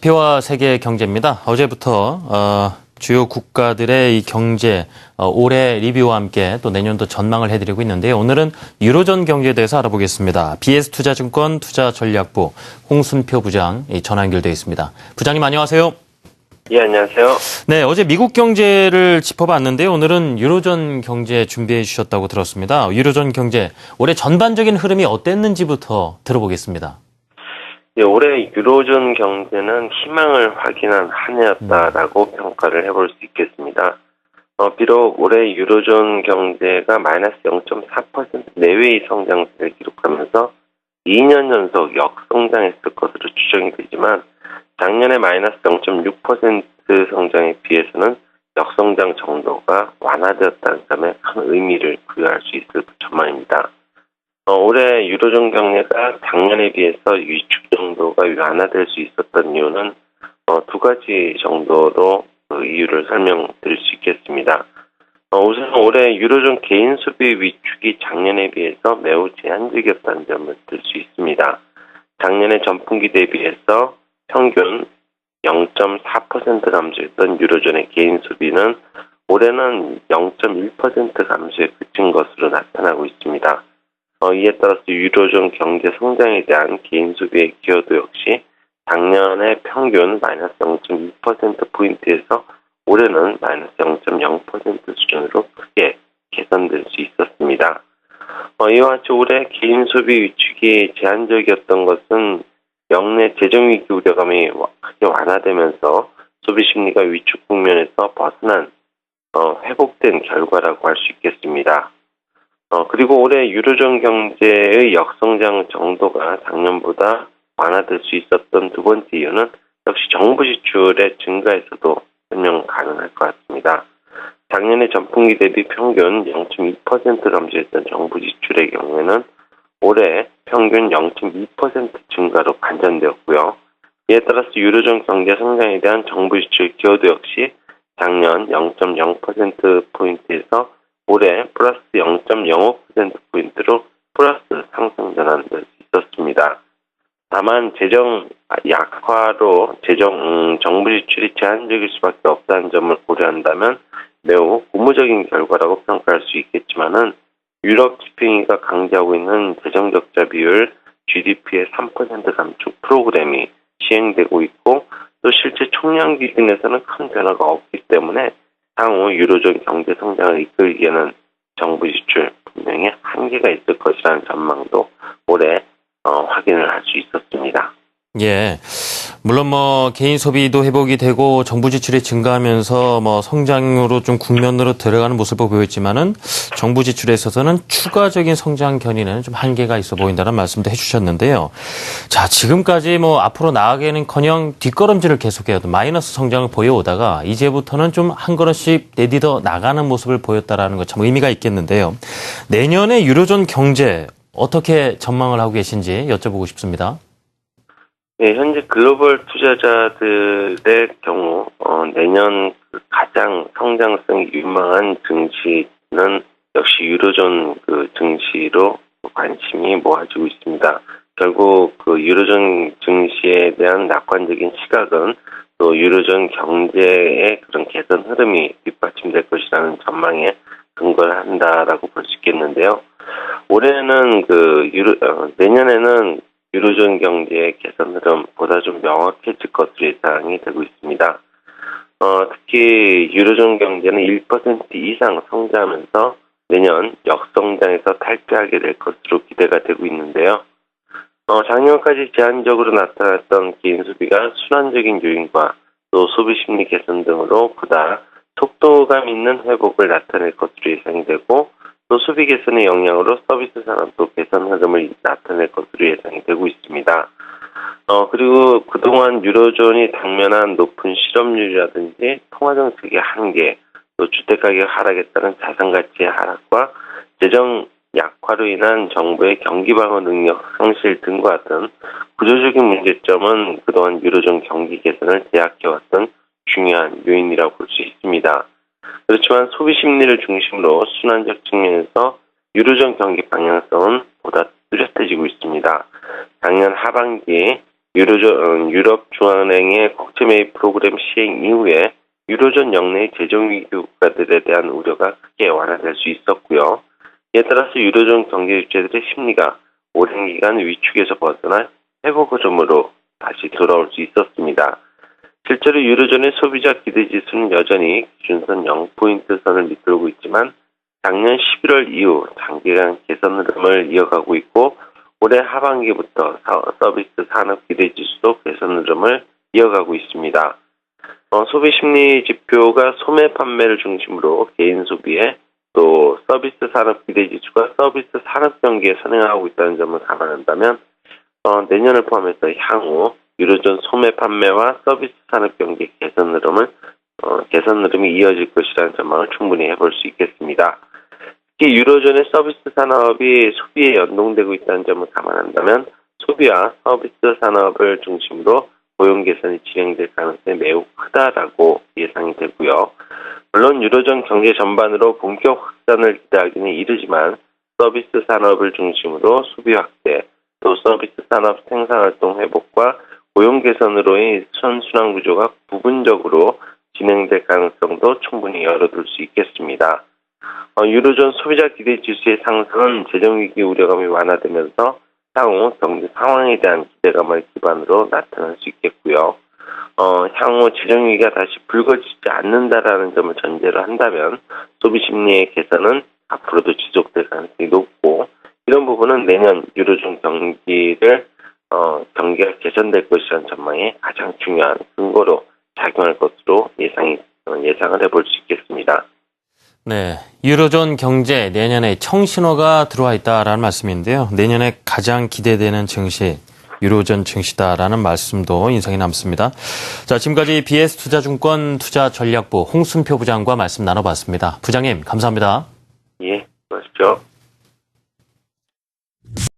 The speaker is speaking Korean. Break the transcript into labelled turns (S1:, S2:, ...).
S1: 지표와 세계 경제입니다. 어제부터 주요 국가들의 이 경제 올해 리뷰와 함께 또 내년도 전망을 해드리고 있는데요. 오늘은 유로존 경제에 대해서 알아보겠습니다. BS투자증권 투자전략부 홍순표 부장 전화 연결되어 있습니다. 부장님 안녕하세요.
S2: 예, 안녕하세요.
S1: 네, 어제 미국 경제를 짚어봤는데요. 오늘은 유로존 경제 준비해 주셨다고 들었습니다. 유로존 경제 올해 전반적인 흐름이 어땠는지부터 들어보겠습니다.
S2: 예, 올해 유로존 경제는 희망을 확인한 한 해였다라고 평가를 해볼 수 있겠습니다. 비록 올해 유로존 경제가 마이너스 0.4% 내외의 성장세를 기록하면서 2년 연속 역성장했을 것으로 추정이 되지만 작년에 마이너스 0.6% 성장에 비해서는 역성장 정도가 완화되었다는 점에 큰 의미를 부여할 수 있을 전망입니다. 올해 유로존 경제가 작년에 비해서 위축 정도가 완화될 수 있었던 이유는 두 가지 정도로 이유를 설명드릴 수 있겠습니다. 우선 올해 유로존 개인 소비 위축이 작년에 비해서 매우 제한적이었다는 점을 들 수 있습니다. 작년에 전분기 대비해서 평균 0.4% 감소했던 유로존의 개인 소비는 올해는 0.1% 감소에 그친 것으로 나타나고 있습니다. 이에 따라서 유로존 경제 성장에 대한 개인 소비의 기여도 역시 작년에 평균 마이너스 0.2%포인트에서 올해는 마이너스 0.0% 수준으로 크게 개선될 수 있었습니다. 이와 같이 올해 개인 소비 위축이 제한적이었던 것은 역내 재정위기 우려감이 크게 완화되면서 소비 심리가 위축 국면에서 벗어난 회복된 결과라고 할 수 있겠습니다. 그리고 올해 유로존 경제의 역성장 정도가 작년보다 완화될 수 있었던 두 번째 이유는 역시 정부 지출의 증가에서도 설명 가능할 것 같습니다. 작년에 전분기 대비 평균 0.2% 감소했던 정부 지출의 경우에는 올해 평균 0.2% 증가로 반전되었고요. 이에 따라서 유로존 경제 성장에 대한 정부 지출 기여도 역시 작년 0.0%포인트에서 올해 플러스 0.05%포인트로 플러스 상승 전환될 수 있었습니다. 다만 재정 약화로 정부 지출이 제한적일 수밖에 없다는 점을 고려한다면 매우 고무적인 결과라고 평가할 수 있겠지만은 유럽 집행위가 강조하고 있는 재정 적자 비율 GDP의 3% 감축 프로그램이 시행되고 있고 또 실제 총량 기준에서는 큰 변화가 없기 때문에 향후 유로존 경제 성장을 이끌기에는 정부 지출 분명히 한계가 있을 것이라는 전망도 올해 확인을 할 수 있었습니다.
S1: 예. 물론 개인 소비도 회복이 되고 정부 지출이 증가하면서 성장으로 좀 국면으로 들어가는 모습을 보였지만은 정부 지출에 있어서는 추가적인 성장 견인에는 좀 한계가 있어 보인다는 말씀도 해주셨는데요. 자, 지금까지 앞으로 나아가기는커녕 뒷걸음질을 계속해요. 마이너스 성장을 보여오다가 이제부터는 좀 한 걸음씩 내딛어 나가는 모습을 보였다라는 거 참 의미가 있겠는데요. 내년에 유로존 경제 어떻게 전망을 하고 계신지 여쭤보고 싶습니다.
S2: 네, 현재 글로벌 투자자들의 경우 내년 가장 성장성이 유망한 증시는 역시 유로존 증시로 관심이 모아지고 있습니다. 결국 유로존 증시에 대한 낙관적인 시각은 또 유로존 경제의 그런 개선 흐름이 뒷받침될 것이라는 전망에 근거를 한다라고 볼 수 있겠는데요. 올해는 내년에는 유로존 경제의 개선 흐름보다 좀 명확해질 것으로 예상이 되고 있습니다. 특히 유로존 경제는 1% 이상 성장하면서 내년 역성장에서 탈피하게 될 것으로 기대가 되고 있는데요. 작년까지 제한적으로 나타났던 개인 소비가 순환적인 요인과 또 소비 심리 개선 등으로 보다 속도감 있는 회복을 나타낼 것으로 예상이 되고 또 소비 개선의 영향으로 서비스 산업도 개선 흐름을 나타낼 것으로 예상이 되고 있습니다. 그리고 그동안 유로존이 당면한 높은 실업률이라든지 통화정책의 한계, 또 주택가격 하락에 따른 자산가치의 하락과 재정 약화로 인한 정부의 경기방어 능력 상실 등과 같은 구조적인 문제점은 그동안 유로존 경기 개선을 제약해왔던 중요한 요인이라고 볼 수 있습니다. 그렇지만 소비 심리를 중심으로 순환적 측면에서 유로존 경기 방향성은 보다 뚜렷해지고 있습니다. 작년 하반기에 유럽중앙은행의 국채 매입 프로그램 시행 이후에 유로존 역내의 재정위기 국가들에 대한 우려가 크게 완화될 수 있었고요. 이에 따라서 유로존 경제 주체들의 심리가 오랜 기간 위축에서 벗어나 회복으로 다시 돌아올 수 있었습니다. 실제로 유로존의 소비자 기대지수는 여전히 기준선 0포인트 선을 밑돌고 있지만 작년 11월 이후 장기간 개선 흐름을 이어가고 있고 올해 하반기부터 서비스 산업 기대지수도 개선 흐름을 이어가고 있습니다. 소비 심리 지표가 소매 판매를 중심으로 개인 소비에 또 서비스 산업 기대지수가 서비스 산업 경기에 선행하고 있다는 점을 감안한다면 내년을 포함해서 향후 유로존 소매 판매와 서비스 산업 경기 개선 흐름이 이어질 것이라는 전망을 충분히 해볼 수 있겠습니다. 특히 유로존의 서비스 산업이 소비에 연동되고 있다는 점을 감안한다면 소비와 서비스 산업을 중심으로 고용 개선이 진행될 가능성이 매우 크다라고 예상이 되고요. 물론 유로존 경제 전반으로 본격 확산을 기대하기는 이르지만 서비스 산업을 중심으로 소비 확대, 또 서비스 산업 생산활동 회복과 고용 개선으로의 선순환 구조가 부분적으로 진행될 가능성도 충분히 열어둘 수 있겠습니다. 유로존 소비자 기대 지수의 상승은 재정위기 우려감이 완화되면서 향후 경제 상황에 대한 기대감을 기반으로 나타날 수 있겠고요. 향후 재정위기가 다시 불거지지 않는다라는 점을 전제로 한다면 소비 심리의 개선은 앞으로도 지속될 가능성이 높고 이런 부분은 내년 유로존 경기가 개선될 것이라는 전망에 가장 중요한 근거로 작용할 것으로 예상을 해볼 수 있겠습니다.
S1: 네, 유로존 경제 내년에 청신호가 들어와 있다라는 말씀인데요. 내년에 가장 기대되는 증시, 유로존 증시다라는 말씀도 인상이 남습니다. 자, 지금까지 BS투자증권 투자전략부 홍순표 부장과 말씀 나눠봤습니다. 부장님, 감사합니다.
S2: 예, 수고하십시오.